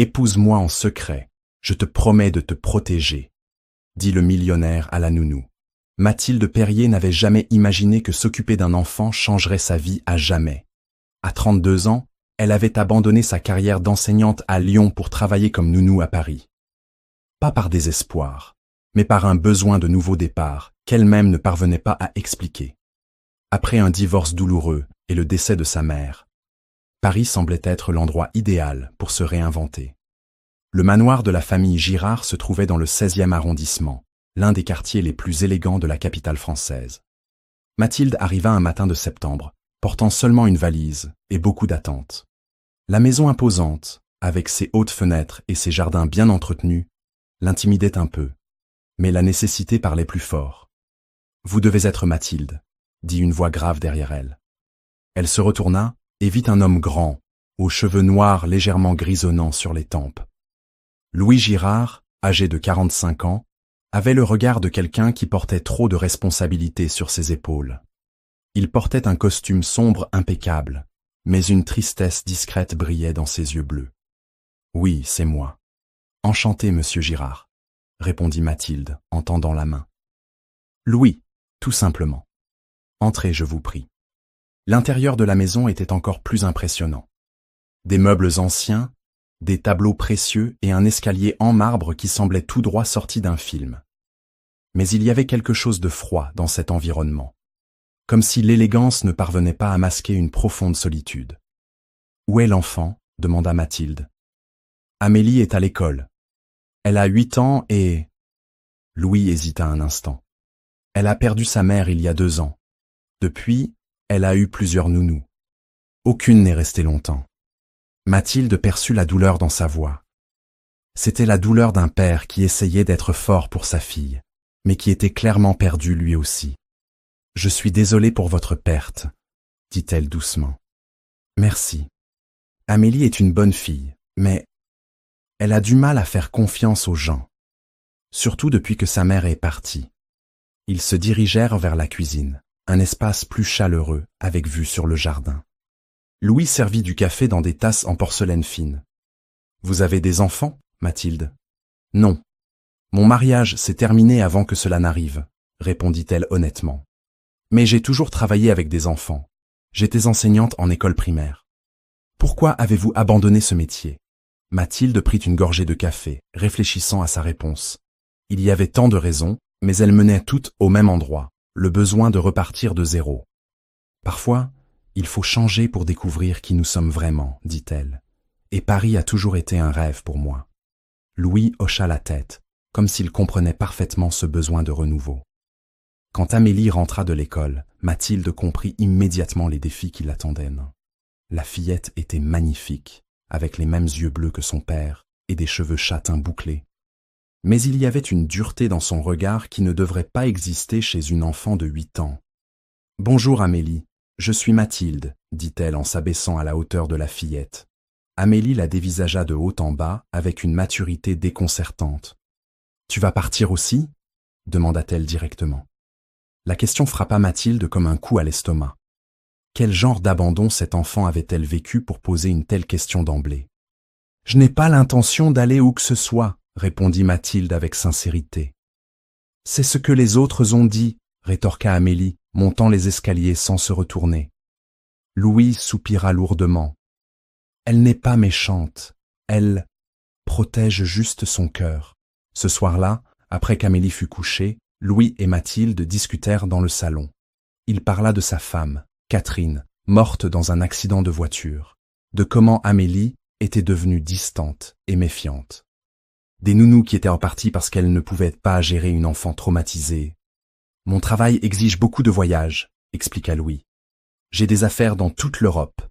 Épouse-moi en secret, je te promets de te protéger, dit le millionnaire à la nounou. Mathilde Perrier n'avait jamais imaginé que s'occuper d'un enfant changerait sa vie à jamais. À 32 ans, elle avait abandonné sa carrière d'enseignante à Lyon pour travailler comme nounou à Paris. Pas par désespoir, mais par un besoin de nouveau départ qu'elle-même ne parvenait pas à expliquer. Après un divorce douloureux et le décès de sa mère, Paris semblait être l'endroit idéal pour se réinventer. Le manoir de la famille Girard se trouvait dans le 16e arrondissement, l'un des quartiers les plus élégants de la capitale française. Mathilde arriva un matin de septembre, portant seulement une valise et beaucoup d'attentes. La maison imposante, avec ses hautes fenêtres et ses jardins bien entretenus, l'intimidait un peu, mais la nécessité parlait plus fort. « Vous devez être Mathilde », dit une voix grave derrière elle. Elle se retourna et vit un homme grand, aux cheveux noirs légèrement grisonnants sur les tempes. Louis Girard, âgé de 45 ans, avait le regard de quelqu'un qui portait trop de responsabilités sur ses épaules. Il portait un costume sombre impeccable, mais une tristesse discrète brillait dans ses yeux bleus. « Oui, c'est moi. Enchanté, monsieur Girard, » répondit Mathilde en tendant la main. « Louis, tout simplement. Entrez, je vous prie. » L'intérieur de la maison était encore plus impressionnant. Des meubles anciens, des tableaux précieux et un escalier en marbre qui semblait tout droit sorti d'un film. Mais il y avait quelque chose de froid dans cet environnement, comme si l'élégance ne parvenait pas à masquer une profonde solitude. « Où est l'enfant » demanda Mathilde. « Amélie est à l'école. Elle a 8 ans et... » Louis hésita un instant. « Elle a perdu sa mère il y a 2 ans. Depuis, elle a eu plusieurs nounous. Aucune n'est restée longtemps. » Mathilde perçut la douleur dans sa voix. C'était la douleur d'un père qui essayait d'être fort pour sa fille, mais qui était clairement perdu lui aussi. « Je suis désolée pour votre perte, » dit-elle doucement. « Merci. Amélie est une bonne fille, mais elle a du mal à faire confiance aux gens, surtout depuis que sa mère est partie. » Ils se dirigèrent vers la cuisine, un espace plus chaleureux avec vue sur le jardin. Louis servit du café dans des tasses en porcelaine fine. « Vous avez des enfants, Mathilde ?»« Non. Mon mariage s'est terminé avant que cela n'arrive, » répondit-elle honnêtement. « Mais j'ai toujours travaillé avec des enfants. J'étais enseignante en école primaire. »« Pourquoi avez-vous abandonné ce métier ?» Mathilde prit une gorgée de café, réfléchissant à sa réponse. Il y avait tant de raisons, mais elles menaient toutes au même endroit, le besoin de repartir de zéro. « Parfois, il faut changer pour découvrir qui nous sommes vraiment, » dit-elle. « Et Paris a toujours été un rêve pour moi. » Louis hocha la tête, comme s'il comprenait parfaitement ce besoin de renouveau. Quand Amélie rentra de l'école, Mathilde comprit immédiatement les défis qui l'attendaient. La fillette était magnifique, avec les mêmes yeux bleus que son père et des cheveux châtains bouclés. Mais il y avait une dureté dans son regard qui ne devrait pas exister chez une enfant de 8 ans. « Bonjour Amélie, je suis Mathilde, » dit-elle en s'abaissant à la hauteur de la fillette. Amélie la dévisagea de haut en bas avec une maturité déconcertante. « Tu vas partir aussi ?» demanda-t-elle directement. La question frappa Mathilde comme un coup à l'estomac. Quel genre d'abandon cette enfant avait-elle vécu pour poser une telle question d'emblée? « Je n'ai pas l'intention d'aller où que ce soit, » répondit Mathilde avec sincérité. « C'est ce que les autres ont dit, » rétorqua Amélie, montant les escaliers sans se retourner. Louis soupira lourdement. Elle n'est pas méchante, elle protège juste son cœur. Ce soir-là, après qu'Amélie fut couchée, Louis et Mathilde discutèrent dans le salon. Il parla de sa femme, Catherine, morte dans un accident de voiture, de comment Amélie était devenue distante et méfiante. Des nounous qui étaient repartis parce qu'elles ne pouvaient pas gérer une enfant traumatisée. « Mon travail exige beaucoup de voyages, » expliqua Louis. « J'ai des affaires dans toute l'Europe.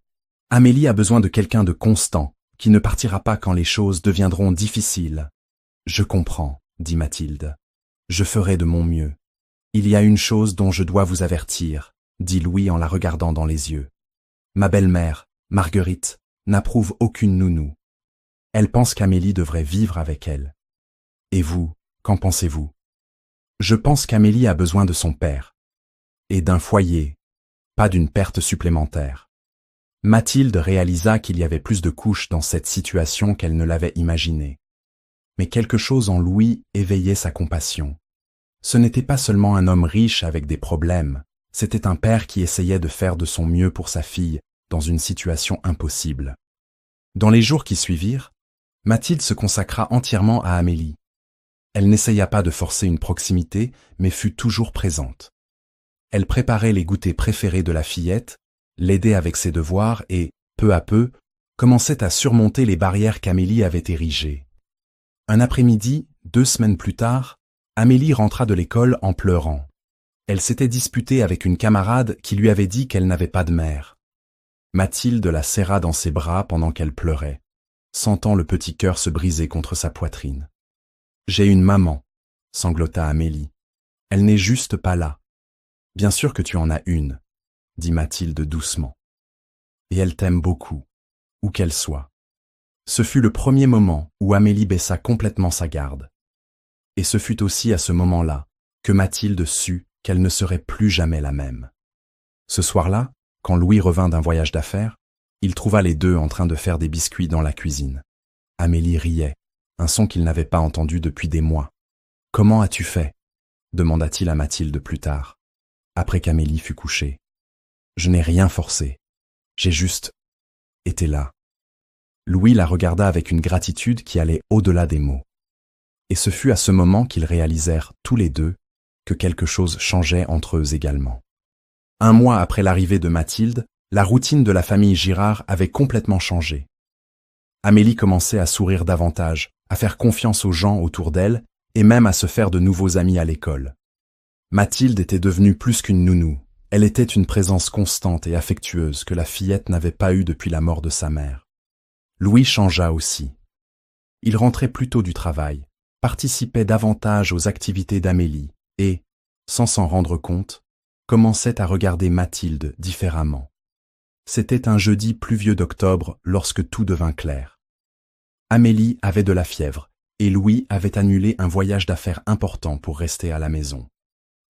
Amélie a besoin de quelqu'un de constant, qui ne partira pas quand les choses deviendront difficiles. »« Je comprends, » dit Mathilde. « Je ferai de mon mieux. Il y a une chose dont je dois vous avertir, » dit Louis en la regardant dans les yeux. « Ma belle-mère, Marguerite, n'approuve aucune nounou. Elle pense qu'Amélie devrait vivre avec elle. Et vous, qu'en pensez-vous ? Je pense qu'Amélie a besoin de son père. Et d'un foyer, pas d'une perte supplémentaire. Mathilde réalisa qu'il y avait plus de couches dans cette situation qu'elle ne l'avait imaginé. Mais quelque chose en Louis éveillait sa compassion. Ce n'était pas seulement un homme riche avec des problèmes, c'était un père qui essayait de faire de son mieux pour sa fille dans une situation impossible. Dans les jours qui suivirent, Mathilde se consacra entièrement à Amélie. Elle n'essaya pas de forcer une proximité, mais fut toujours présente. Elle préparait les goûters préférés de la fillette, l'aidait avec ses devoirs et, peu à peu, commençait à surmonter les barrières qu'Amélie avait érigées. Un après-midi, 2 semaines plus tard, Amélie rentra de l'école en pleurant. Elle s'était disputée avec une camarade qui lui avait dit qu'elle n'avait pas de mère. Mathilde la serra dans ses bras pendant qu'elle pleurait, sentant le petit cœur se briser contre sa poitrine. « J'ai une maman, » sanglota Amélie. « Elle n'est juste pas là. »« Bien sûr que tu en as une, » dit Mathilde doucement. « Et elle t'aime beaucoup, où qu'elle soit. » Ce fut le premier moment où Amélie baissa complètement sa garde. Et ce fut aussi à ce moment-là que Mathilde sut qu'elle ne serait plus jamais la même. Ce soir-là, quand Louis revint d'un voyage d'affaires, il trouva les deux en train de faire des biscuits dans la cuisine. Amélie riait, un son qu'il n'avait pas entendu depuis des mois. « Comment as-tu fait » demanda-t-il à Mathilde plus tard, après qu'Amélie fut couchée. « Je n'ai rien forcé. J'ai juste été là. » Louis la regarda avec une gratitude qui allait au-delà des mots. Et ce fut à ce moment qu'ils réalisèrent, tous les deux, que quelque chose changeait entre eux également. 1 mois après l'arrivée de Mathilde, la routine de la famille Girard avait complètement changé. Amélie commençait à sourire davantage, à faire confiance aux gens autour d'elle et même à se faire de nouveaux amis à l'école. Mathilde était devenue plus qu'une nounou. Elle était une présence constante et affectueuse que la fillette n'avait pas eue depuis la mort de sa mère. Louis changea aussi. Il rentrait plus tôt du travail, participait davantage aux activités d'Amélie et, sans s'en rendre compte, commençait à regarder Mathilde différemment. C'était un jeudi pluvieux d'octobre lorsque tout devint clair. Amélie avait de la fièvre et Louis avait annulé un voyage d'affaires important pour rester à la maison.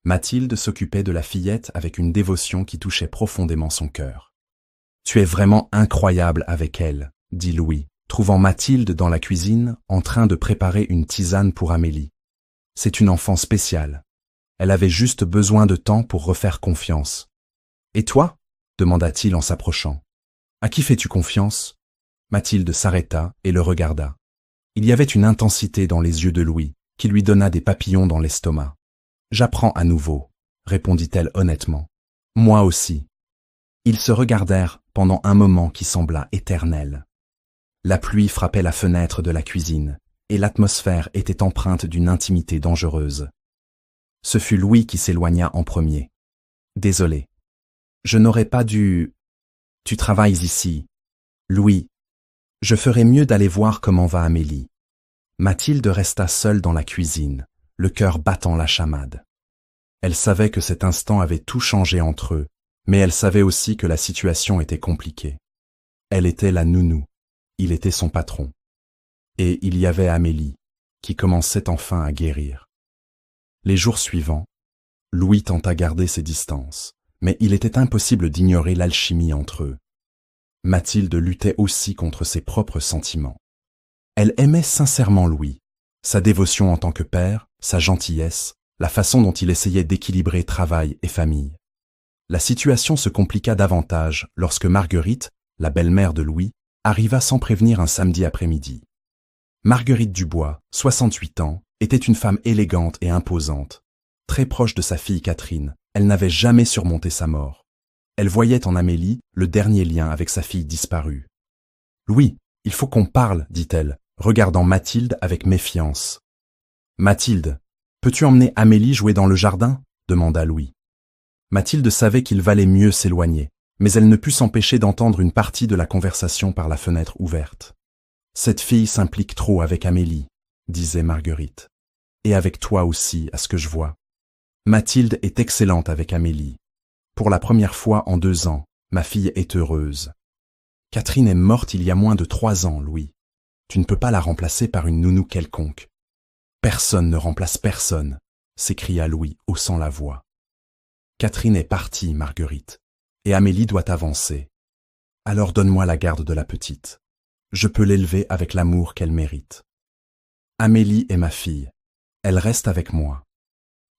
Mathilde s'occupait de la fillette avec une dévotion qui touchait profondément son cœur. « Tu es vraiment incroyable avec elle », dit Louis, trouvant Mathilde dans la cuisine en train de préparer une tisane pour Amélie. « C'est une enfant spéciale. Elle avait juste besoin de temps pour refaire confiance. »« Et toi ?» demanda-t-il en s'approchant. « À qui fais-tu confiance ?» Mathilde s'arrêta et le regarda. Il y avait une intensité dans les yeux de Louis qui lui donna des papillons dans l'estomac. « J'apprends à nouveau, » répondit-elle honnêtement. « Moi aussi. » Ils se regardèrent pendant un moment qui sembla éternel. La pluie frappait la fenêtre de la cuisine et l'atmosphère était empreinte d'une intimité dangereuse. Ce fut Louis qui s'éloigna en premier. « Désolé. Je n'aurais pas dû... Tu travailles ici. Louis, je ferais mieux d'aller voir comment va Amélie. » Mathilde resta seule dans la cuisine, le cœur battant la chamade. Elle savait que cet instant avait tout changé entre eux, mais elle savait aussi que la situation était compliquée. Elle était la nounou, il était son patron. Et il y avait Amélie, qui commençait enfin à guérir. Les jours suivants, Louis tenta garder ses distances, mais il était impossible d'ignorer l'alchimie entre eux. Mathilde luttait aussi contre ses propres sentiments. Elle aimait sincèrement Louis, sa dévotion en tant que père, sa gentillesse, la façon dont il essayait d'équilibrer travail et famille. La situation se compliqua davantage lorsque Marguerite, la belle-mère de Louis, arriva sans prévenir un samedi après-midi. Marguerite Dubois, 68 ans, était une femme élégante et imposante. Très proche de sa fille Catherine, elle n'avait jamais surmonté sa mort. Elle voyait en Amélie le dernier lien avec sa fille disparue. « Louis, il faut qu'on parle, dit-elle, regardant Mathilde avec méfiance. « Mathilde, peux-tu emmener Amélie jouer dans le jardin ?» demanda Louis. Mathilde savait qu'il valait mieux s'éloigner, mais elle ne put s'empêcher d'entendre une partie de la conversation par la fenêtre ouverte. « Cette fille s'implique trop avec Amélie, » disait Marguerite. « Et avec toi aussi, à ce que je vois. Mathilde est excellente avec Amélie. Pour la première fois en 2 ans, ma fille est heureuse. Catherine est morte il y a moins de 3 ans, Louis. Tu ne peux pas la remplacer par une nounou quelconque. »« Personne ne remplace personne, » s'écria Louis, haussant la voix. « Catherine est partie, Marguerite, et Amélie doit avancer. Alors donne-moi la garde de la petite. Je peux l'élever avec l'amour qu'elle mérite. Amélie est ma fille. Elle reste avec moi.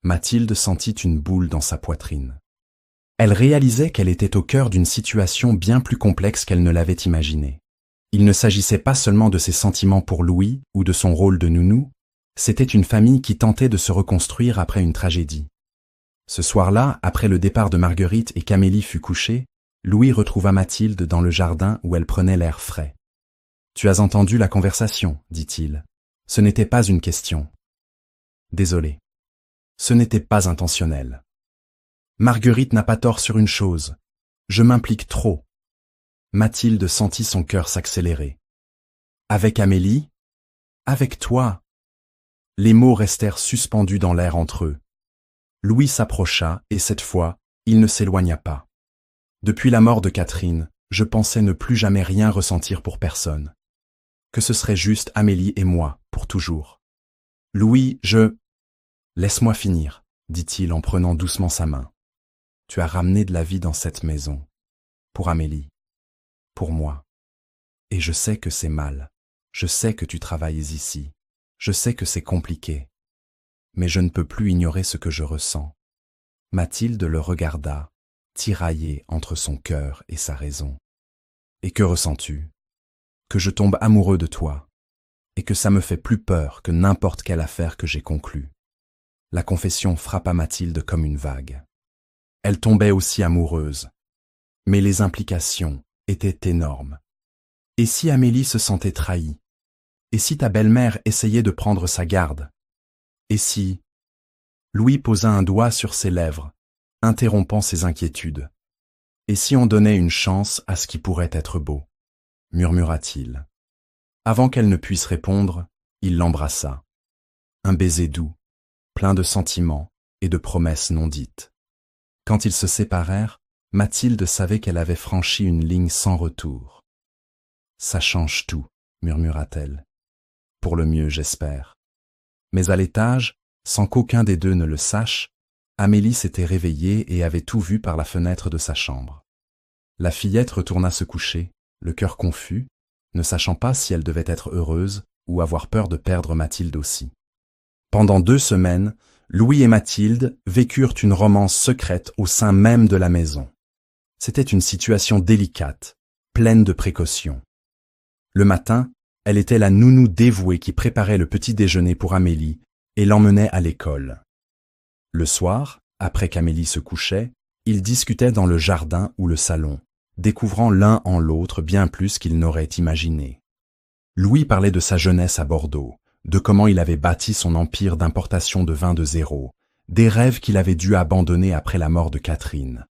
Mathilde sentit une boule dans sa poitrine. Elle réalisait qu'elle était au cœur d'une situation bien plus complexe qu'elle ne l'avait imaginée. Il ne s'agissait pas seulement de ses sentiments pour Louis ou de son rôle de nounou, c'était une famille qui tentait de se reconstruire après une tragédie. Ce soir-là, après le départ de Marguerite et qu'Amélie fut couchée, Louis retrouva Mathilde dans le jardin où elle prenait l'air frais. « Tu as entendu la conversation, dit-il. Ce n'était pas une question. »« Désolé. Ce n'était pas intentionnel. Marguerite n'a pas tort sur une chose. Je m'implique trop. » Mathilde sentit son cœur s'accélérer. « Avec Amélie ? Avec toi ?» Les mots restèrent suspendus dans l'air entre eux. Louis s'approcha et cette fois, il ne s'éloigna pas. Depuis la mort de Catherine, je pensais ne plus jamais rien ressentir pour personne. Que ce serait juste Amélie et moi, pour toujours. Louis, Laisse-moi finir, dit-il en prenant doucement sa main. Tu as ramené de la vie dans cette maison. Pour Amélie. Pour moi. Et je sais que c'est mal. Je sais que tu travailles ici. Je sais que c'est compliqué. Mais je ne peux plus ignorer ce que je ressens. Mathilde le regarda, tiraillée entre son cœur et sa raison. Et que ressens-tu? Que je tombe amoureux de toi, et que ça me fait plus peur que n'importe quelle affaire que j'ai conclue. La confession frappa Mathilde comme une vague. Elle tombait aussi amoureuse, mais les implications étaient énormes. Et si Amélie se sentait trahie? Et si ta belle-mère essayait de prendre sa garde? Et si... Louis posa un doigt sur ses lèvres, interrompant ses inquiétudes. Et si on donnait une chance à ce qui pourrait être beau? Murmura-t-il. Avant qu'elle ne puisse répondre, il l'embrassa. Un baiser doux, plein de sentiments et de promesses non dites. Quand ils se séparèrent, Mathilde savait qu'elle avait franchi une ligne sans retour. « Ça change tout, » murmura-t-elle. « Pour le mieux, j'espère. » Mais à l'étage, sans qu'aucun des deux ne le sache, Amélie s'était réveillée et avait tout vu par la fenêtre de sa chambre. La fillette retourna se coucher, le cœur confus, ne sachant pas si elle devait être heureuse ou avoir peur de perdre Mathilde aussi. Pendant 2 semaines, Louis et Mathilde vécurent une romance secrète au sein même de la maison. C'était une situation délicate, pleine de précautions. Le matin, elle était la nounou dévouée qui préparait le petit déjeuner pour Amélie et l'emmenait à l'école. Le soir, après qu'Amélie se couchait, ils discutaient dans le jardin ou le salon, découvrant l'un en l'autre bien plus qu'ils n'auraient imaginé. Louis parlait de sa jeunesse à Bordeaux, de comment il avait bâti son empire d'importation de vin de zéro, des rêves qu'il avait dû abandonner après la mort de Catherine.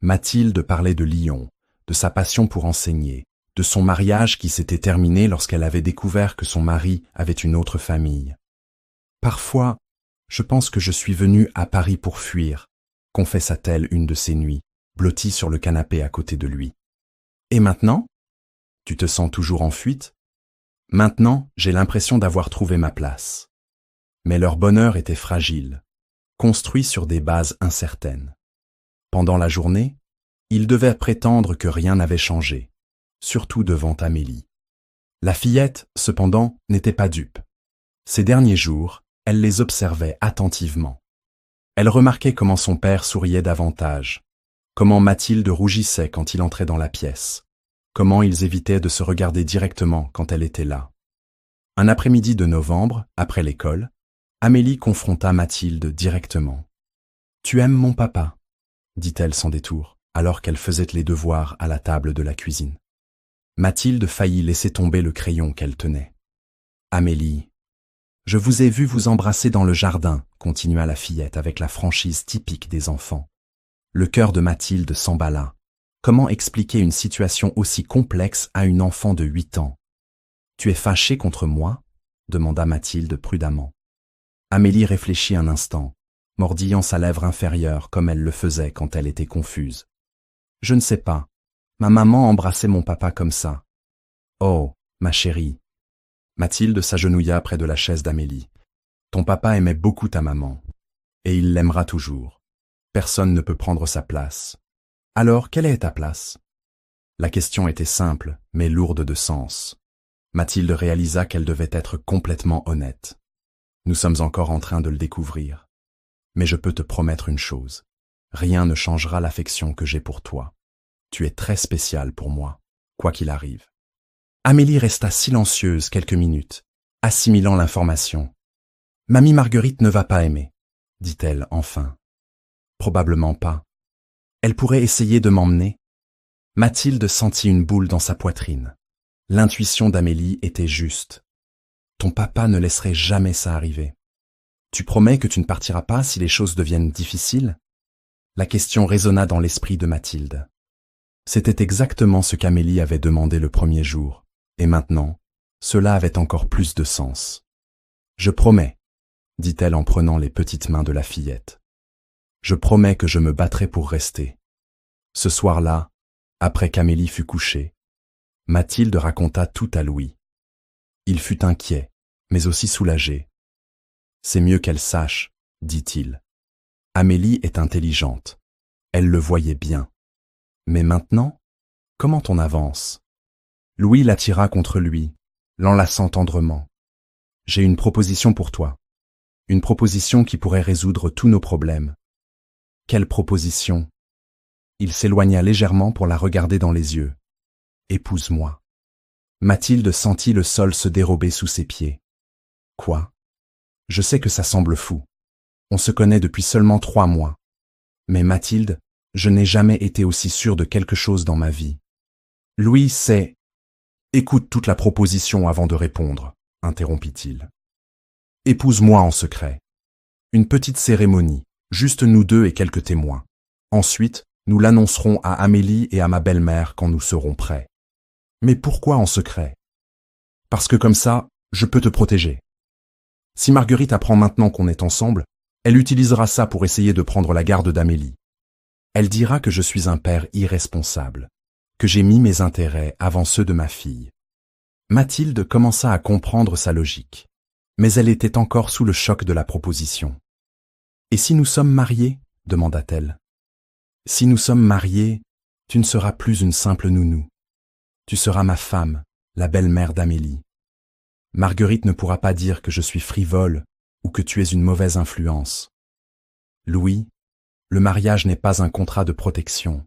Mathilde parlait de Lyon, de sa passion pour enseigner, de son mariage qui s'était terminé lorsqu'elle avait découvert que son mari avait une autre famille. Parfois, je pense que je suis venue à Paris pour fuir, confessa-t-elle une de ces nuits, blottie sur le canapé à côté de lui. Et maintenant? Tu te sens toujours en fuite? Maintenant, j'ai l'impression d'avoir trouvé ma place. Mais leur bonheur était fragile, construit sur des bases incertaines. Pendant la journée, ils devaient prétendre que rien n'avait changé, surtout devant Amélie. La fillette, cependant, n'était pas dupe. Ces derniers jours, elle les observait attentivement. Elle remarquait comment son père souriait davantage, comment Mathilde rougissait quand il entrait dans la pièce, comment ils évitaient de se regarder directement quand elle était là. Un après-midi de novembre, après l'école, Amélie confronta Mathilde directement. « Tu aimes mon papa ?» dit-elle sans détour, alors qu'elle faisait les devoirs à la table de la cuisine. Mathilde faillit laisser tomber le crayon qu'elle tenait. « Amélie, je vous ai vu vous embrasser dans le jardin, » continua la fillette avec la franchise typique des enfants. Le cœur de Mathilde s'emballa. Comment expliquer une situation aussi complexe à une enfant de 8 ans? « Tu es fâchée contre moi ?» demanda Mathilde prudemment. Amélie réfléchit un instant, mordillant sa lèvre inférieure comme elle le faisait quand elle était confuse. « Je ne sais pas. Ma maman embrassait mon papa comme ça. »« Oh, ma chérie !» Mathilde s'agenouilla près de la chaise d'Amélie. « Ton papa aimait beaucoup ta maman. Et il l'aimera toujours. Personne ne peut prendre sa place. Alors, quelle est ta place ? La question était simple, mais lourde de sens. Mathilde réalisa qu'elle devait être complètement honnête. Nous sommes encore en train de le découvrir. Mais je peux te promettre une chose. Rien ne changera l'affection que j'ai pour toi. Tu es très spécial pour moi, quoi qu'il arrive. Amélie resta silencieuse quelques minutes, assimilant l'information. « Mamie Marguerite ne va pas aimer, » dit-elle enfin. « Probablement pas. Elle pourrait essayer de m'emmener. » Mathilde sentit une boule dans sa poitrine. L'intuition d'Amélie était juste. Ton papa ne laisserait jamais ça arriver. Tu promets que tu ne partiras pas si les choses deviennent difficiles? La question résonna dans l'esprit de Mathilde. C'était exactement ce qu'Amélie avait demandé le premier jour, et maintenant, cela avait encore plus de sens. Je promets, dit-elle en prenant les petites mains de la fillette. Je promets que je me battrai pour rester. Ce soir-là, après qu'Amélie fut couchée, Mathilde raconta tout à Louis. Il fut inquiet, mais aussi soulagé. C'est mieux qu'elle sache, dit-il. Amélie est intelligente. Elle le voyait bien. Mais maintenant, comment on avance? Louis l'attira contre lui, l'enlaçant tendrement. J'ai une proposition pour toi. Une proposition qui pourrait résoudre tous nos problèmes. Quelle proposition? Il s'éloigna légèrement pour la regarder dans les yeux. Épouse-moi. Mathilde sentit le sol se dérober sous ses pieds. Quoi? Je sais que ça semble fou. On se connaît depuis seulement 3 mois. Mais Mathilde, je n'ai jamais été aussi sûre de quelque chose dans ma vie. Louis sait... Écoute toute la proposition avant de répondre, interrompit-il. Épouse-moi en secret. Une petite cérémonie, juste nous deux et quelques témoins. Ensuite, nous l'annoncerons à Amélie et à ma belle-mère quand nous serons prêts. Mais pourquoi en secret? Parce que comme ça, je peux te protéger. Si Marguerite apprend maintenant qu'on est ensemble, elle utilisera ça pour essayer de prendre la garde d'Amélie. Elle dira que je suis un père irresponsable, que j'ai mis mes intérêts avant ceux de ma fille. Mathilde commença à comprendre sa logique, mais elle était encore sous le choc de la proposition. « Et si nous sommes mariés ?» demanda-t-elle. « Si nous sommes mariés, tu ne seras plus une simple nounou. Tu seras ma femme, la belle-mère d'Amélie. Marguerite ne pourra pas dire que je suis frivole ou que tu es une mauvaise influence. Louis, le mariage n'est pas un contrat de protection.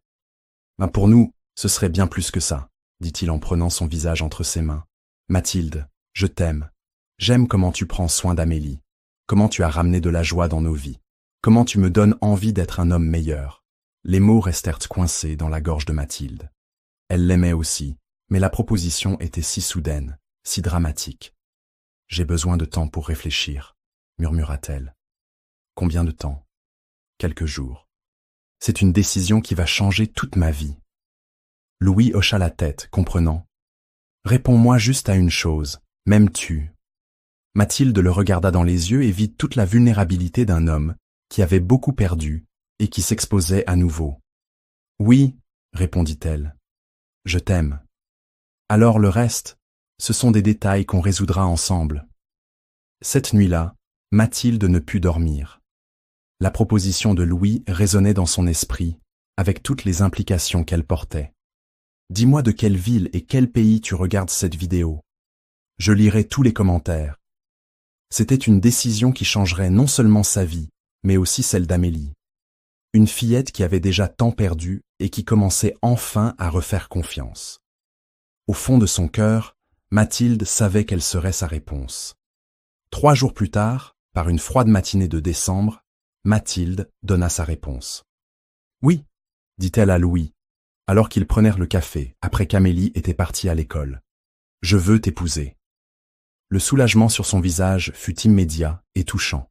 Ben pour nous, ce serait bien plus que ça, dit-il en prenant son visage entre ses mains. Mathilde, je t'aime. J'aime comment tu prends soin d'Amélie, comment tu as ramené de la joie dans nos vies, comment tu me donnes envie d'être un homme meilleur. Les mots restèrent coincés dans la gorge de Mathilde. Elle l'aimait aussi, mais la proposition était si soudaine, si dramatique. J'ai besoin de temps pour réfléchir, murmura-t-elle. Combien de temps? Quelques jours. C'est une décision qui va changer toute ma vie. Louis hocha la tête, comprenant. Réponds-moi juste à une chose, m'aimes-tu? Mathilde le regarda dans les yeux et vit toute la vulnérabilité d'un homme qui avait beaucoup perdu et qui s'exposait à nouveau. Oui, répondit-elle. Je t'aime. Alors le reste, ce sont des détails qu'on résoudra ensemble. Cette nuit-là, Mathilde ne put dormir. La proposition de Louis résonnait dans son esprit, avec toutes les implications qu'elle portait. Dis-moi de quelle ville et quel pays tu regardes cette vidéo. Je lirai tous les commentaires. C'était une décision qui changerait non seulement sa vie, mais aussi celle d'Amélie. Une fillette qui avait déjà tant perdu et qui commençait enfin à refaire confiance. Au fond de son cœur, Mathilde savait quelle serait sa réponse. 3 jours plus tard, par une froide matinée de décembre, Mathilde donna sa réponse. « Oui, » dit-elle à Louis, alors qu'ils prenèrent le café, après qu'Amélie était partie à l'école. « Je veux t'épouser. » Le soulagement sur son visage fut immédiat et touchant.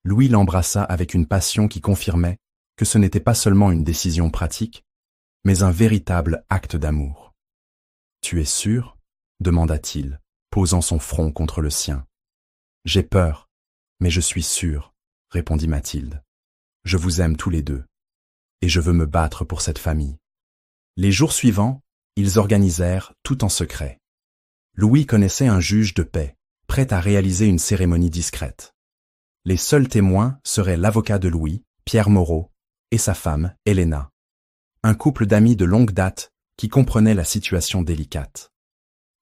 Louis l'embrassa avec une passion qui confirmait que ce n'était pas seulement une décision pratique, mais un véritable acte d'amour. « Tu es sûr ?» demanda-t-il, posant son front contre le sien. « J'ai peur, mais je suis sûr, » répondit Mathilde. « Je vous aime tous les deux, et je veux me battre pour cette famille. » Les jours suivants, ils organisèrent tout en secret. Louis connaissait un juge de paix, prêt à réaliser une cérémonie discrète. Les seuls témoins seraient l'avocat de Louis, Pierre Moreau, et sa femme, Helena. Un couple d'amis de longue date qui comprenait la situation délicate.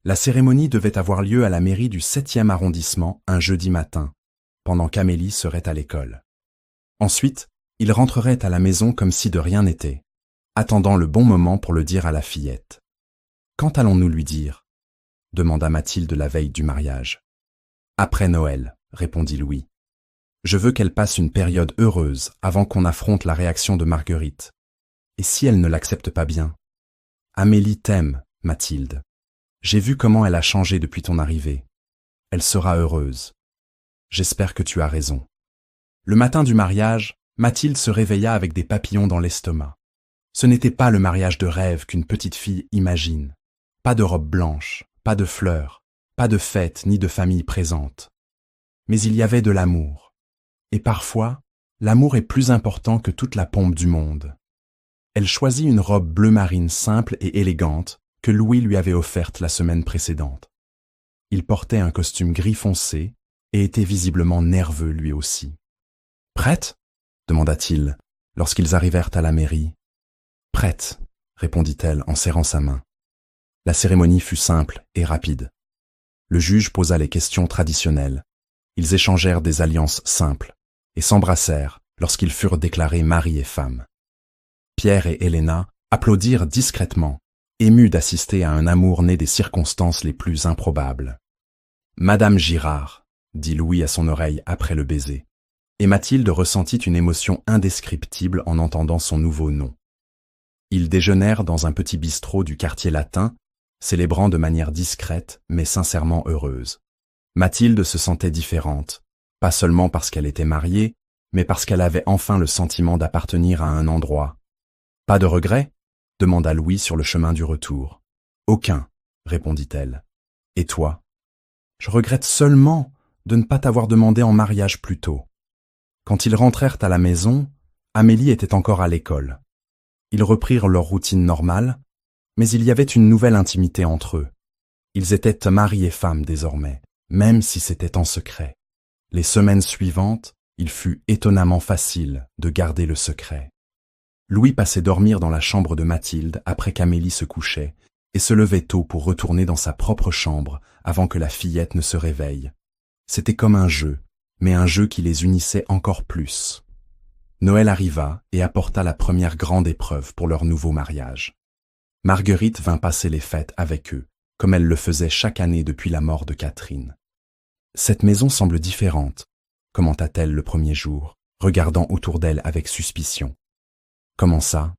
La cérémonie devait avoir lieu à la mairie du 7e arrondissement un jeudi matin, pendant qu'Amélie serait à l'école. Ensuite, il rentrerait à la maison comme si de rien n'était, attendant le bon moment pour le dire à la fillette. « Quand allons-nous lui dire ?» demanda Mathilde la veille du mariage. « Après Noël, » répondit Louis. « Je veux qu'elle passe une période heureuse avant qu'on affronte la réaction de Marguerite. Et si elle ne l'accepte pas bien ? Amélie t'aime, Mathilde. J'ai vu comment elle a changé depuis ton arrivée. Elle sera heureuse. J'espère que tu as raison. » Le matin du mariage, Mathilde se réveilla avec des papillons dans l'estomac. Ce n'était pas le mariage de rêve qu'une petite fille imagine. Pas de robe blanche, pas de fleurs, pas de fête ni de famille présente. Mais il y avait de l'amour. Et parfois, l'amour est plus important que toute la pompe du monde. Elle choisit une robe bleu marine simple et élégante que Louis lui avait offerte la semaine précédente. Il portait un costume gris foncé et était visiblement nerveux lui aussi. « Prête ?» demanda-t-il, lorsqu'ils arrivèrent à la mairie. « Prête », répondit-elle en serrant sa main. La cérémonie fut simple et rapide. Le juge posa les questions traditionnelles. Ils échangèrent des alliances simples et s'embrassèrent lorsqu'ils furent déclarés mari et femme. Pierre et Helena applaudirent discrètement, émus d'assister à un amour né des circonstances les plus improbables. « Madame Girard », dit Louis à son oreille après le baiser, et Mathilde ressentit une émotion indescriptible en entendant son nouveau nom. Ils déjeunèrent dans un petit bistrot du quartier latin, célébrant de manière discrète mais sincèrement heureuse. Mathilde se sentait différente, pas seulement parce qu'elle était mariée, mais parce qu'elle avait enfin le sentiment d'appartenir à un endroit. « Pas de regret ?» demanda Louis sur le chemin du retour. « Aucun, » répondit-elle. « Et toi ?»« Je regrette seulement de ne pas t'avoir demandé en mariage plus tôt. » Quand ils rentrèrent à la maison, Amélie était encore à l'école. Ils reprirent leur routine normale, mais il y avait une nouvelle intimité entre eux. Ils étaient mari et femme désormais, même si c'était en secret. Les semaines suivantes, il fut étonnamment facile de garder le secret. Louis passait dormir dans la chambre de Mathilde après qu'Amélie se couchait et se levait tôt pour retourner dans sa propre chambre avant que la fillette ne se réveille. C'était comme un jeu, mais un jeu qui les unissait encore plus. Noël arriva et apporta la première grande épreuve pour leur nouveau mariage. Marguerite vint passer les fêtes avec eux, comme elle le faisait chaque année depuis la mort de Catherine. « Cette maison semble différente », commenta-t-elle le premier jour, regardant autour d'elle avec suspicion. « Comment ça ?»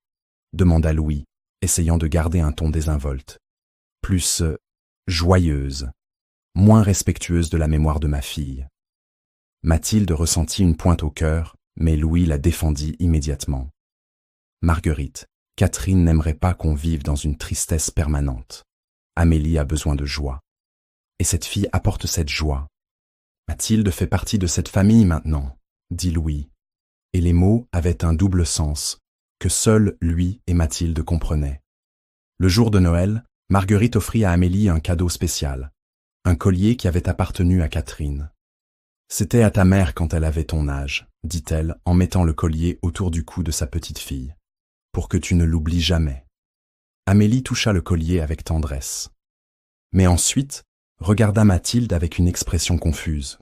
demanda Louis, essayant de garder un ton désinvolte. « Plus joyeuse, moins respectueuse de la mémoire de ma fille. » Mathilde ressentit une pointe au cœur, mais Louis la défendit immédiatement. « Marguerite, Catherine n'aimerait pas qu'on vive dans une tristesse permanente. Amélie a besoin de joie. Et cette fille apporte cette joie. Mathilde fait partie de cette famille maintenant, dit Louis. Et les mots avaient un double sens, que seuls lui et Mathilde comprenaient. Le jour de Noël, Marguerite offrit à Amélie un cadeau spécial, un collier qui avait appartenu à Catherine. « C'était à ta mère quand elle avait ton âge, dit-elle en mettant le collier autour du cou de sa petite fille, pour que tu ne l'oublies jamais. » Amélie toucha le collier avec tendresse. Mais ensuite, regarda Mathilde avec une expression confuse.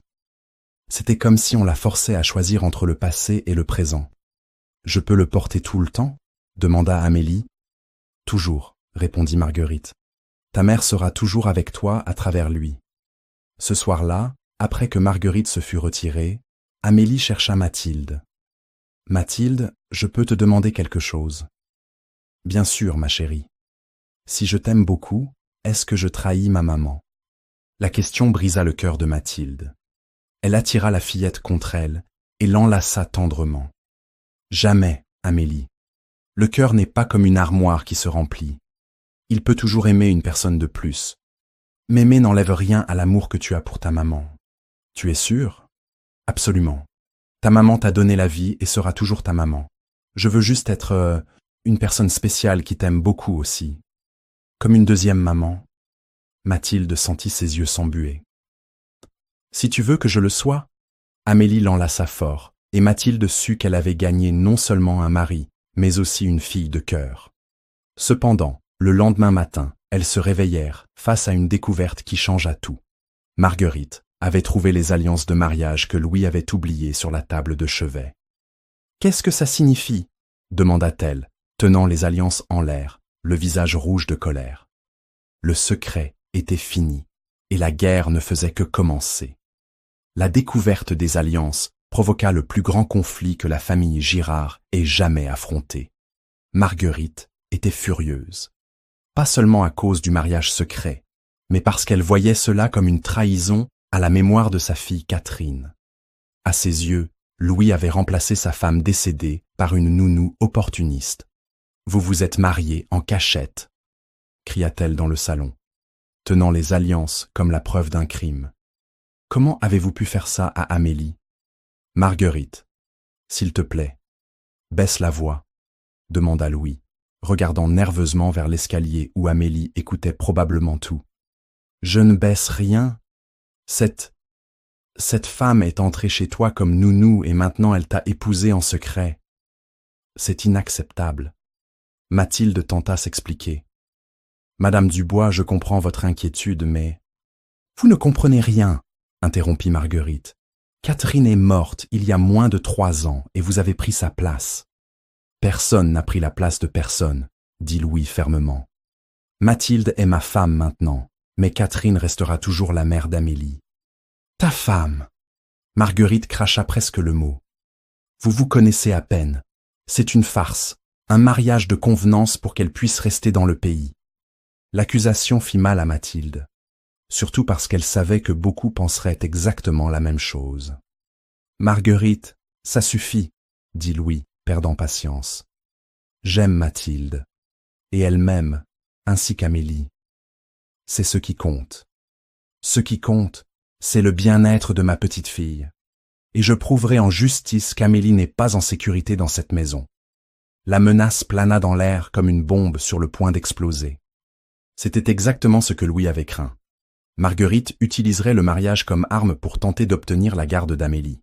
C'était comme si on la forçait à choisir entre le passé et le présent. « Je peux le porter tout le temps ?» demanda Amélie. « Toujours, » répondit Marguerite. « Ta mère sera toujours avec toi à travers lui. » Ce soir-là, après que Marguerite se fut retirée, Amélie chercha Mathilde. « Mathilde, je peux te demander quelque chose. »« Bien sûr, ma chérie. Si je t'aime beaucoup, est-ce que je trahis ma maman ?» La question brisa le cœur de Mathilde. Elle attira la fillette contre elle et l'enlaça tendrement. « Jamais, Amélie. Le cœur n'est pas comme une armoire qui se remplit. Il peut toujours aimer une personne de plus. M'aimer n'enlève rien à l'amour que tu as pour ta maman. Tu es sûre ? Absolument. Ta maman t'a donné la vie et sera toujours ta maman. Je veux juste être une personne spéciale qui t'aime beaucoup aussi. Comme une deuxième maman. » Mathilde sentit ses yeux s'embuer. « Si tu veux que je le sois ?» Amélie l'enlaça fort, et Mathilde sut qu'elle avait gagné non seulement un mari, mais aussi une fille de cœur. Cependant, Le lendemain matin, elles se réveillèrent face à une découverte qui changea tout. Marguerite avait trouvé les alliances de mariage que Louis avait oubliées sur la table de chevet. « Qu'est-ce que ça signifie » demanda-t-elle, tenant les alliances en l'air, le visage rouge de colère. Le secret était fini, et la guerre ne faisait que commencer. La découverte des alliances provoqua le plus grand conflit que la famille Girard ait jamais affronté. Marguerite était furieuse. Pas seulement à cause du mariage secret, mais parce qu'elle voyait cela comme une trahison à la mémoire de sa fille Catherine. À ses yeux, Louis avait remplacé sa femme décédée par une nounou opportuniste. « Vous vous êtes mariés en cachette » cria-t-elle dans le salon, tenant les alliances comme la preuve d'un crime. « Comment avez-vous pu faire ça à Amélie ?»« Marguerite, s'il te plaît, baisse la voix » demanda Louis, regardant nerveusement vers l'escalier où Amélie écoutait probablement tout. « Je ne baisse rien. Cette femme est entrée chez toi comme nounou et maintenant elle t'a épousé en secret. C'est inacceptable. » Mathilde tenta s'expliquer. « Madame Dubois, je comprends votre inquiétude, mais... »« Vous ne comprenez rien, » interrompit Marguerite. « Catherine est morte il y a moins de 3 ans et vous avez pris sa place. »« Personne n'a pris la place de personne, » dit Louis fermement. « Mathilde est ma femme maintenant, mais Catherine restera toujours la mère d'Amélie. »« Ta femme !» Marguerite cracha presque le mot. « Vous vous connaissez à peine. C'est une farce, un mariage de convenance pour qu'elle puisse rester dans le pays. » L'accusation fit mal à Mathilde, surtout parce qu'elle savait que beaucoup penseraient exactement la même chose. « Marguerite, ça suffit, » dit Louis, perdant patience. « J'aime Mathilde, et elle m'aime, ainsi qu'Amélie. C'est ce qui compte. Ce qui compte, c'est le bien-être de ma petite fille, et je prouverai en justice qu'Amélie n'est pas en sécurité dans cette maison. » La menace plana dans l'air comme une bombe sur le point d'exploser. C'était exactement ce que Louis avait craint. Marguerite utiliserait le mariage comme arme pour tenter d'obtenir la garde d'Amélie.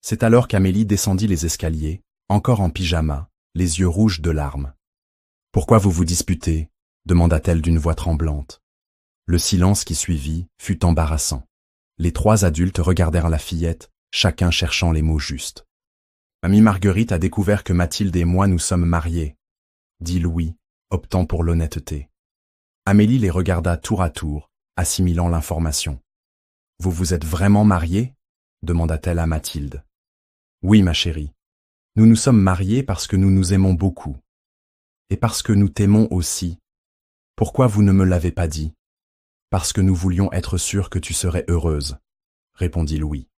C'est alors qu'Amélie descendit les escaliers, encore en pyjama, les yeux rouges de larmes. « Pourquoi vous vous disputez » demanda-t-elle d'une voix tremblante. Le silence qui suivit fut embarrassant. Les 3 adultes regardèrent la fillette, chacun cherchant les mots justes. « Mamie Marguerite a découvert que Mathilde et moi nous sommes mariés, » dit Louis, optant pour l'honnêteté. Amélie les regarda tour à tour, assimilant l'information. « Vous vous êtes vraiment mariés » demanda-t-elle à Mathilde. « Oui, ma chérie. Nous nous sommes mariés parce que nous nous aimons beaucoup. Et parce que nous t'aimons aussi. Pourquoi vous ne me l'avez pas dit ? Parce que nous voulions être sûrs que tu serais heureuse, » répondit Louis.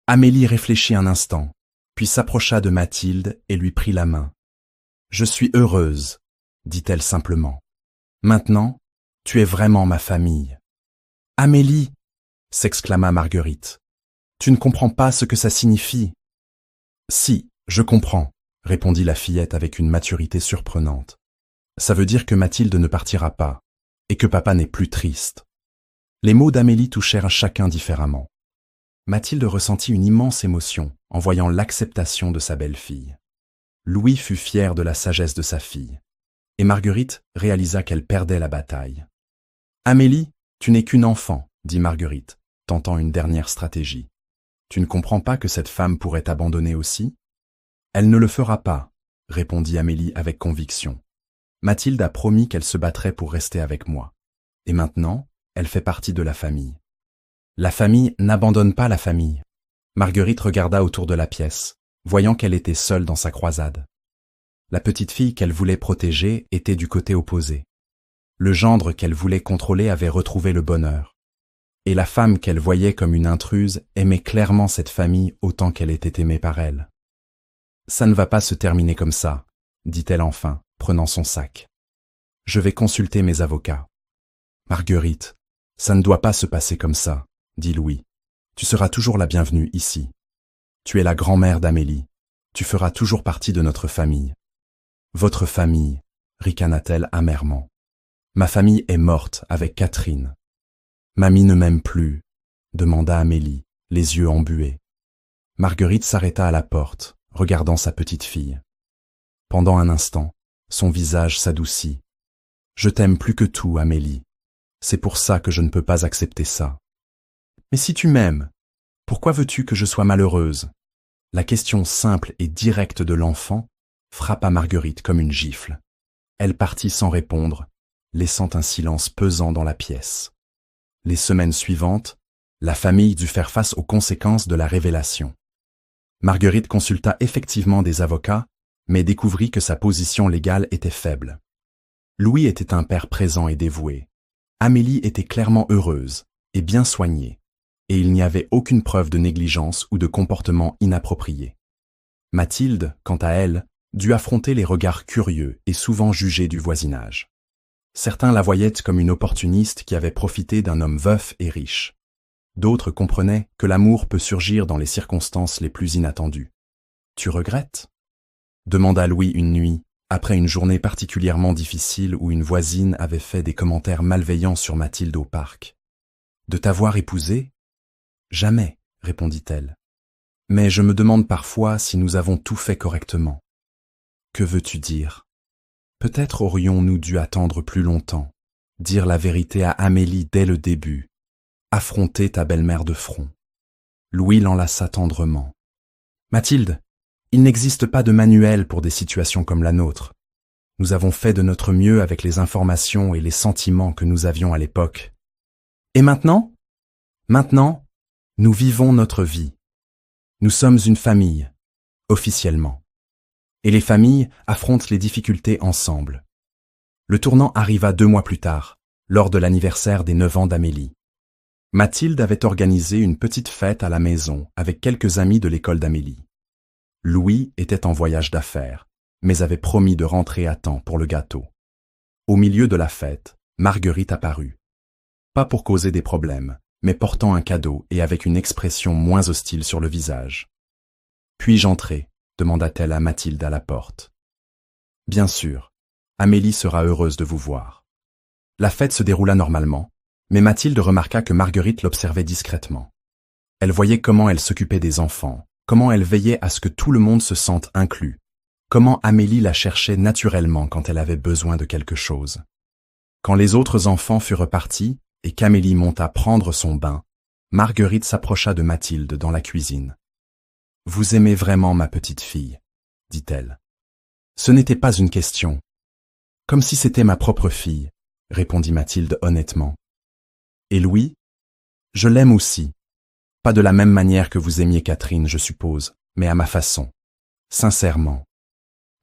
Amélie réfléchit un instant, puis s'approcha de Mathilde et lui prit la main. « Je suis heureuse, » dit-elle simplement. « Maintenant, tu es vraiment ma famille. »« Amélie !» s'exclama Marguerite. « Tu ne comprends pas ce que ça signifie. »« Si, je comprends, » répondit la fillette avec une maturité surprenante. « Ça veut dire que Mathilde ne partira pas, et que papa n'est plus triste. » Les mots d'Amélie touchèrent chacun différemment. Mathilde ressentit une immense émotion en voyant l'acceptation de sa belle-fille. Louis fut fier de la sagesse de sa fille, et Marguerite réalisa qu'elle perdait la bataille. « Amélie, tu n'es qu'une enfant, » dit Marguerite, tentant une dernière stratégie. « Tu ne comprends pas que cette femme pourrait t'abandonner aussi ? » « Elle ne le fera pas, » répondit Amélie avec conviction. « Mathilde a promis qu'elle se battrait pour rester avec moi. Et maintenant, elle fait partie de la famille. » « La famille n'abandonne pas la famille. » Marguerite regarda autour de la pièce, voyant qu'elle était seule dans sa croisade. La petite fille qu'elle voulait protéger était du côté opposé. Le gendre qu'elle voulait contrôler avait retrouvé le bonheur. Et la femme qu'elle voyait comme une intruse aimait clairement cette famille autant qu'elle était aimée par elle. « Ça ne va pas se terminer comme ça, » dit-elle enfin, prenant son sac. « Je vais consulter mes avocats. »« Marguerite, ça ne doit pas se passer comme ça, » dit Louis. « Tu seras toujours la bienvenue ici. Tu es la grand-mère d'Amélie. Tu feras toujours partie de notre famille. »« Votre famille, » ricana-t-elle amèrement. « Ma famille est morte avec Catherine. »« Mamie ne m'aime plus, » demanda Amélie, les yeux embués. Marguerite s'arrêta à la porte, regardant sa petite fille. Pendant un instant, son visage s'adoucit. Je t'aime plus que tout, Amélie. C'est pour ça que je ne peux pas accepter ça. Mais si tu m'aimes, pourquoi veux-tu que je sois malheureuse? La question simple et directe de l'enfant frappa Marguerite comme une gifle. Elle partit sans répondre, laissant un silence pesant dans la pièce. Les semaines suivantes, la famille dut faire face aux conséquences de la révélation. Marguerite consulta effectivement des avocats, mais découvrit que sa position légale était faible. Louis était un père présent et dévoué. Amélie était clairement heureuse et bien soignée, et il n'y avait aucune preuve de négligence ou de comportement inapproprié. Mathilde, quant à elle, dut affronter les regards curieux et souvent jugés du voisinage. Certains la voyaient comme une opportuniste qui avait profité d'un homme veuf et riche. D'autres comprenaient que l'amour peut surgir dans les circonstances les plus inattendues. « Tu regrettes ?» demanda Louis une nuit, après une journée particulièrement difficile où une voisine avait fait des commentaires malveillants sur Mathilde au parc. « De t'avoir épousée ? Jamais, répondit-elle. Mais je me demande parfois si nous avons tout fait correctement. Que veux-tu dire? Peut-être aurions-nous dû attendre plus longtemps, dire la vérité à Amélie dès le début, affronter ta belle-mère de front. Louis l'enlaça tendrement. Mathilde, il n'existe pas de manuel pour des situations comme la nôtre. Nous avons fait de notre mieux avec les informations et les sentiments que nous avions à l'époque. Et maintenant? Maintenant, nous vivons notre vie. Nous sommes une famille, officiellement. Et les familles affrontent les difficultés ensemble. Le tournant arriva 2 mois plus tard, lors de l'anniversaire des 9 ans d'Amélie. Mathilde avait organisé une petite fête à la maison avec quelques amis de l'école d'Amélie. Louis était en voyage d'affaires, mais avait promis de rentrer à temps pour le gâteau. Au milieu de la fête, Marguerite apparut. Pas pour causer des problèmes, mais portant un cadeau et avec une expression moins hostile sur le visage. « Puis-je entrer ?» demanda-t-elle à Mathilde à la porte. « Bien sûr, Amélie sera heureuse de vous voir. » La fête se déroula normalement, mais Mathilde remarqua que Marguerite l'observait discrètement. Elle voyait comment elle s'occupait des enfants, comment elle veillait à ce que tout le monde se sente inclus, comment Amélie la cherchait naturellement quand elle avait besoin de quelque chose. Quand les autres enfants furent partis et qu'Amélie monta prendre son bain, Marguerite s'approcha de Mathilde dans la cuisine. « Vous aimez vraiment ma petite fille, » dit-elle. « Ce n'était pas une question. Comme si c'était ma propre fille, » répondit Mathilde honnêtement. « Et Louis? Je l'aime aussi. Pas de la même manière que vous aimiez Catherine, je suppose, mais à ma façon. Sincèrement. »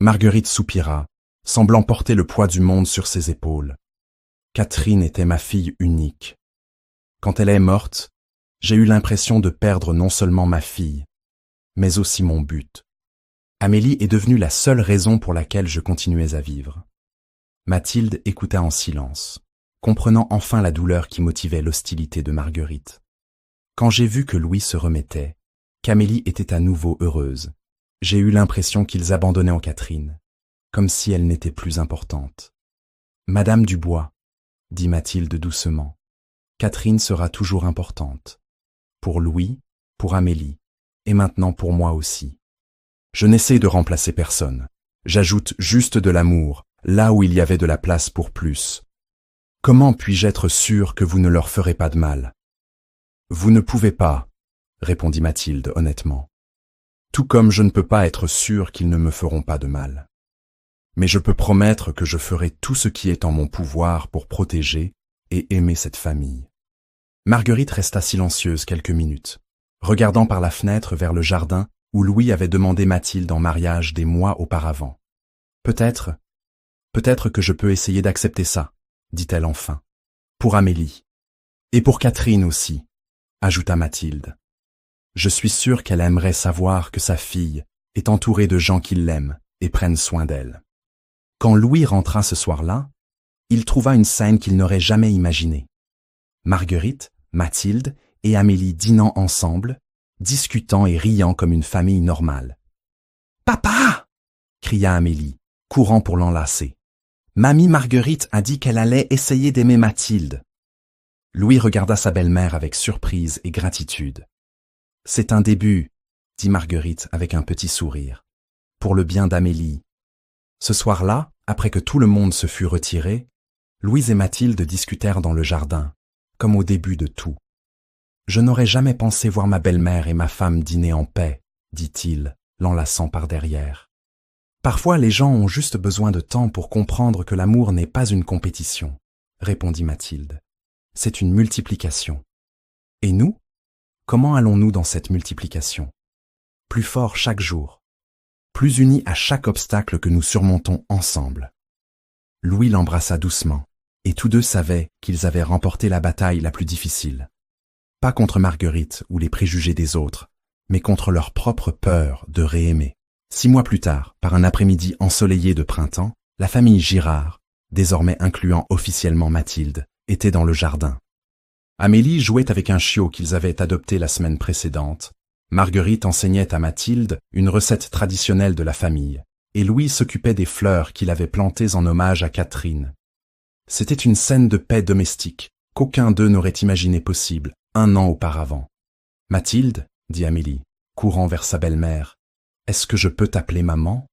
Marguerite soupira, semblant porter le poids du monde sur ses épaules. Catherine était ma fille unique. Quand elle est morte, j'ai eu l'impression de perdre non seulement ma fille, mais aussi mon but. Amélie est devenue la seule raison pour laquelle je continuais à vivre. Mathilde écouta en silence, comprenant enfin la douleur qui motivait l'hostilité de Marguerite. Quand j'ai vu que Louis se remettait, qu'Amélie était à nouveau heureuse, j'ai eu l'impression qu'ils abandonnaient en Catherine, comme si elle n'était plus importante. « Madame Dubois, » dit Mathilde doucement, « Catherine sera toujours importante. Pour Louis, pour Amélie, et maintenant pour moi aussi. Je n'essaie de remplacer personne. J'ajoute juste de l'amour, là où il y avait de la place pour plus. Comment puis-je être sûr que vous ne leur ferez pas de mal? » « Vous ne pouvez pas, » répondit Mathilde honnêtement. « Tout comme je ne peux pas être sûr qu'ils ne me feront pas de mal. Mais je peux promettre que je ferai tout ce qui est en mon pouvoir pour protéger et aimer cette famille. » Marguerite resta silencieuse quelques minutes, regardant par la fenêtre vers le jardin où Louis avait demandé Mathilde en mariage des mois auparavant. « Peut-être que je peux essayer d'accepter ça, » dit-elle enfin. « Pour Amélie. Et pour Catherine aussi, » ajouta Mathilde. « Je suis sûre qu'elle aimerait savoir que sa fille est entourée de gens qui l'aiment et prennent soin d'elle. » Quand Louis rentra ce soir-là, il trouva une scène qu'il n'aurait jamais imaginée. Marguerite, Mathilde et Amélie dînant ensemble, discutant et riant comme une famille normale. « Papa !» cria Amélie, courant pour l'enlacer. « Mamie Marguerite a dit qu'elle allait essayer d'aimer Mathilde. » Louis regarda sa belle-mère avec surprise et gratitude. « C'est un début, » dit Marguerite avec un petit sourire, « pour le bien d'Amélie. » Ce soir-là, après que tout le monde se fut retiré, Louise et Mathilde discutèrent dans le jardin, comme au début de tout. « Je n'aurais jamais pensé voir ma belle-mère et ma femme dîner en paix, dit-il, l'enlaçant par derrière. Parfois les gens ont juste besoin de temps pour comprendre que l'amour n'est pas une compétition, répondit Mathilde. C'est une multiplication. Et nous? Comment allons-nous dans cette multiplication? Plus forts chaque jour, plus unis à chaque obstacle que nous surmontons ensemble. Louis l'embrassa doucement, et tous deux savaient qu'ils avaient remporté la bataille la plus difficile. Pas contre Marguerite ou les préjugés des autres, mais contre leur propre peur de réaimer. 6 mois plus tard, par un après-midi ensoleillé de printemps, la famille Girard, désormais incluant officiellement Mathilde, était dans le jardin. Amélie jouait avec un chiot qu'ils avaient adopté la semaine précédente. Marguerite enseignait à Mathilde une recette traditionnelle de la famille, et Louis s'occupait des fleurs qu'il avait plantées en hommage à Catherine. C'était une scène de paix domestique qu'aucun d'eux n'aurait imaginé possible 1 an auparavant. « Mathilde, dit Amélie, courant vers sa belle-mère, est-ce que je peux t'appeler maman ?»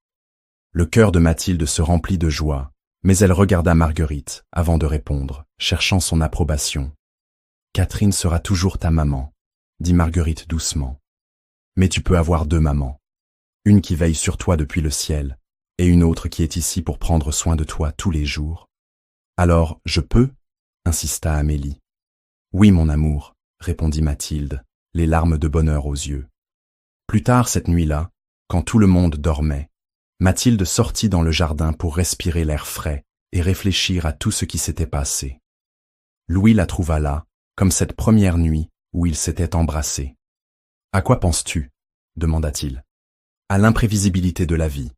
Le cœur de Mathilde se remplit de joie, mais elle regarda Marguerite avant de répondre, cherchant son approbation. « Catherine sera toujours ta maman, dit Marguerite doucement. Mais tu peux avoir 2 mamans, une qui veille sur toi depuis le ciel, et une autre qui est ici pour prendre soin de toi tous les jours. »« Alors, je peux ?» insista Amélie. « Oui, mon amour, » répondit Mathilde, les larmes de bonheur aux yeux. Plus tard cette nuit-là, quand tout le monde dormait, Mathilde sortit dans le jardin pour respirer l'air frais et réfléchir à tout ce qui s'était passé. Louis la trouva là, comme cette première nuit où ils s'étaient embrassés. « À quoi penses-tu » demanda-t-il. « À l'imprévisibilité de la vie.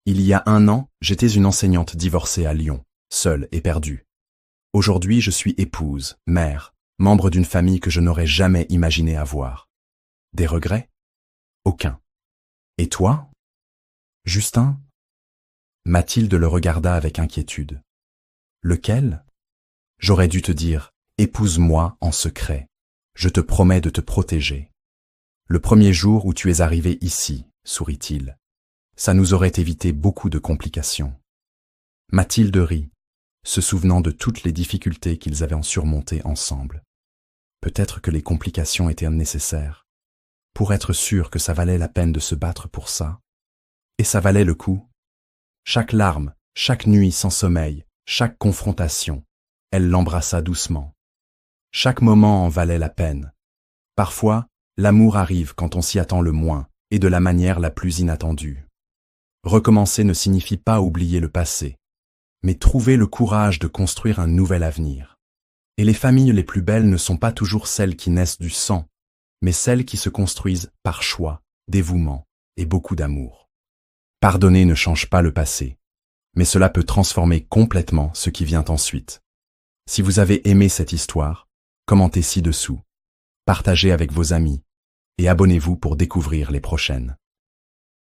Il y a 1 an, j'étais une enseignante divorcée à Lyon, seule et perdue. Aujourd'hui, je suis épouse, mère, membre d'une famille que je n'aurais jamais imaginé avoir. Des regrets? Aucun. Et toi? Justin? » Mathilde le regarda avec inquiétude. « Lequel? J'aurais dû te dire, épouse-moi en secret. Je te promets de te protéger. Le premier jour où tu es arrivé ici, sourit-il. Ça nous aurait évité beaucoup de complications. » Mathilde rit, se souvenant de toutes les difficultés qu'ils avaient en surmontées ensemble. Peut-être que les complications étaient nécessaires, pour être sûr que ça valait la peine de se battre pour ça. Et ça valait le coup. Chaque larme, chaque nuit sans sommeil, chaque confrontation, elle l'embrassa doucement. Chaque moment en valait la peine. Parfois, l'amour arrive quand on s'y attend le moins et de la manière la plus inattendue. Recommencer ne signifie pas oublier le passé, mais trouver le courage de construire un nouvel avenir. Et les familles les plus belles ne sont pas toujours celles qui naissent du sang, mais celles qui se construisent par choix, dévouement et beaucoup d'amour. Pardonner ne change pas le passé, mais cela peut transformer complètement ce qui vient ensuite. Si vous avez aimé cette histoire, commentez ci-dessous, partagez avec vos amis et abonnez-vous pour découvrir les prochaines.